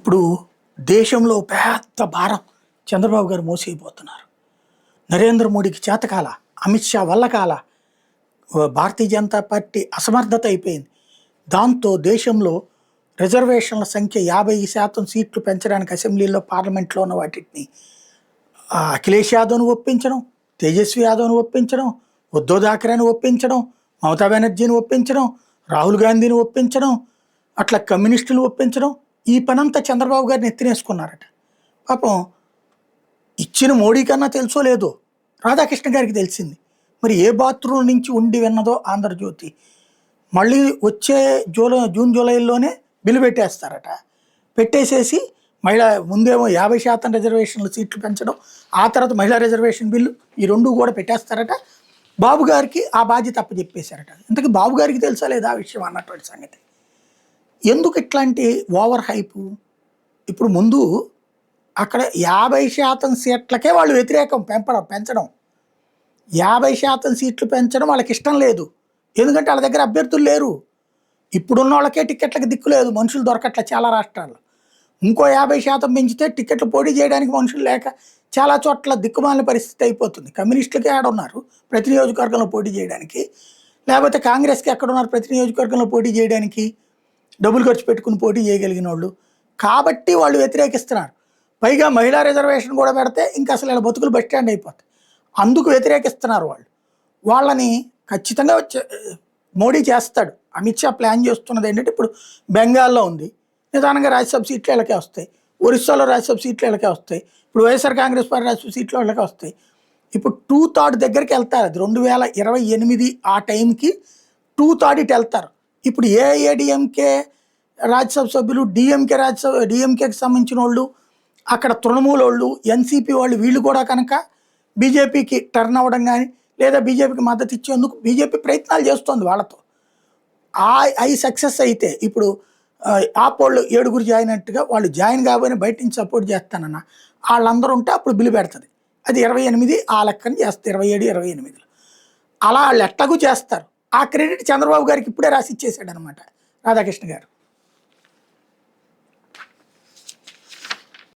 ఇప్పుడు దేశంలో పెద్ద భారం చంద్రబాబు గారు మోసైపోతున్నారు. నరేంద్ర మోడీకి చేతకాల, అమిత్ షా వల్ల కాల, భారతీయ జనతా పార్టీ అసమర్థత అయిపోయింది. దాంతో దేశంలో రిజర్వేషన్ల సంఖ్య 50% సీట్లు పెంచడానికి అసెంబ్లీలో పార్లమెంట్లో ఉన్న వాటిని అఖిలేష్ యాదవ్ను ఒప్పించడం, తేజస్వి యాదవ్ను ఒప్పించడం, ఉద్ధవ్ థాకరేని ఒప్పించడం, మమతా బెనర్జీని ఒప్పించడం, రాహుల్ గాంధీని ఒప్పించడం, అట్లా కమ్యూనిస్టులు ఒప్పించడం, ఈ పనంతా చంద్రబాబు గారిని ఎత్తినేసుకున్నారట. పాపం ఇచ్చిన మోడీ కన్నా తెలుసో లేదో రాధాకృష్ణ గారికి తెలిసింది. మరి ఏ బాత్రూమ్ నుంచి ఉండి విన్నదో ఆంధ్రజ్యోతి. మళ్ళీ వచ్చే జూన్ జూలైలోనే బిల్లు పెట్టేస్తారట. పెట్టేసేసి మహిళా ముందేమో 50% రిజర్వేషన్లు సీట్లు పెంచడం, ఆ తర్వాత మహిళా రిజర్వేషన్ బిల్లు, ఈ రెండు కూడా పెట్టేస్తారట. బాబు గారికి ఆ బాధ్యత అప్పచెప్పేశారట. ఇంతకీ బాబు గారికి తెలుసా లేదా ఆ విషయం అన్నటువంటి సంగతి. ఎందుకు ఇట్లాంటి ఓవర్ హైపు? ఇప్పుడు ముందు అక్కడ 50% సీట్లకే వాళ్ళు వ్యతిరేకం పెంచడం. 50% సీట్లు పెంచడం వాళ్ళకి ఇష్టం లేదు. ఎందుకంటే వాళ్ళ దగ్గర అభ్యర్థులు లేరు. ఇప్పుడున్న వాళ్ళకే టికెట్లకు దిక్కు లేదు, మనుషులు దొరకట్ల చాలా రాష్ట్రాల్లో. ఇంకో 50% పెంచితే టికెట్లు పోటీ చేయడానికి మనుషులు లేక చాలా చోట్ల దిక్కుమాలిన పరిస్థితి అయిపోతుంది. కమ్యూనిస్టులకే ఆడున్నారు ప్రతి నియోజకవర్గంలో పోటీ చేయడానికి, లేకపోతే కాంగ్రెస్కి ఎక్కడున్నారు ప్రతి నియోజకవర్గంలో పోటీ చేయడానికి, డబ్బులు ఖర్చు పెట్టుకుని పోటీ చేయగలిగిన వాళ్ళు. కాబట్టి వాళ్ళు వ్యతిరేకిస్తున్నారు. పైగా మహిళా రిజర్వేషన్ కూడా పెడితే ఇంకా అసలు ఇలా బతుకులు బస్ స్టాండ్ అయిపోతాయి. అందుకు వ్యతిరేకిస్తున్నారు వాళ్ళు. వాళ్ళని ఖచ్చితంగా మోడీ చేస్తాడు. అమిత్ షా ప్లాన్ చేస్తున్నది ఏంటంటే, ఇప్పుడు బెంగాల్లో ఉంది, నిదానంగా రాజ్యసభ సీట్లు వీళ్ళకే వస్తాయి. ఒరిస్సాలో రాజ్యసభ సీట్లు వీళ్ళకే వస్తాయి. ఇప్పుడు వైఎస్ఆర్ కాంగ్రెస్ పార్టీ రాజ్యసభ సీట్లు వీళ్ళకే వస్తాయి. ఇప్పుడు 2/3 దగ్గరికి వెళ్తారు. అది 2028 ఆ టైంకి 2/3 ఇటు వెళ్తారు. ఇప్పుడు ఏఐఏడిఎంకే రాజ్యసభ సభ్యులు, డిఎంకేకి సంబంధించిన వాళ్ళు, అక్కడ తృణమూల్ వాళ్ళు, ఎన్సీపీ వాళ్ళు, వీళ్ళు కూడా కనుక బీజేపీకి టర్న్ అవ్వడం కానీ లేదా బీజేపీకి మద్దతు ఇచ్చేందుకు బీజేపీ ప్రయత్నాలు చేస్తోంది వాళ్ళతో. అవి సక్సెస్ అయితే ఇప్పుడు ఆపోళ్ళు 7 జాయిన్ అన్నట్టుగా వాళ్ళు జాయిన్ కాబోయినా బయట నుంచి సపోర్ట్ చేస్తానన్న వాళ్ళందరూ ఉంటే అప్పుడు బిల్లు పెడుతుంది. అది 28 ఆ లెక్కని చేస్తారు, 27, 28. అలా వాళ్ళు ఎట్లాగూ చేస్తారు. ఆ క్రెడిట్ చంద్రబాబు గారికి ఇప్పుడే రాసి ఇచ్చేసాడు అనమాట రాధాకృష్ణ గారు.